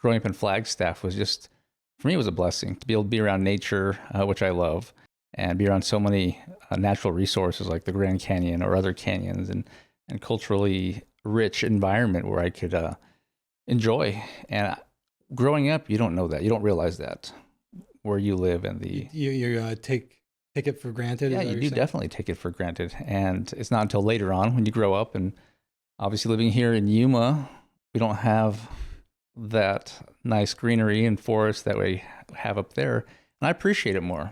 growing up in Flagstaff was just, for me, it was a blessing to be able to be around nature, which I love, and be around so many natural resources like the Grand Canyon or other canyons, and culturally rich environment where I could enjoy. And growing up, you don't know that. You don't realize that where you live and the You take it for granted. yeah, Is that you what you're do saying? definitely take it for granted. And it's not until later on when you grow up, and obviously living here in Yuma, we don't have that nice greenery and forest that we have up there. And I appreciate it more.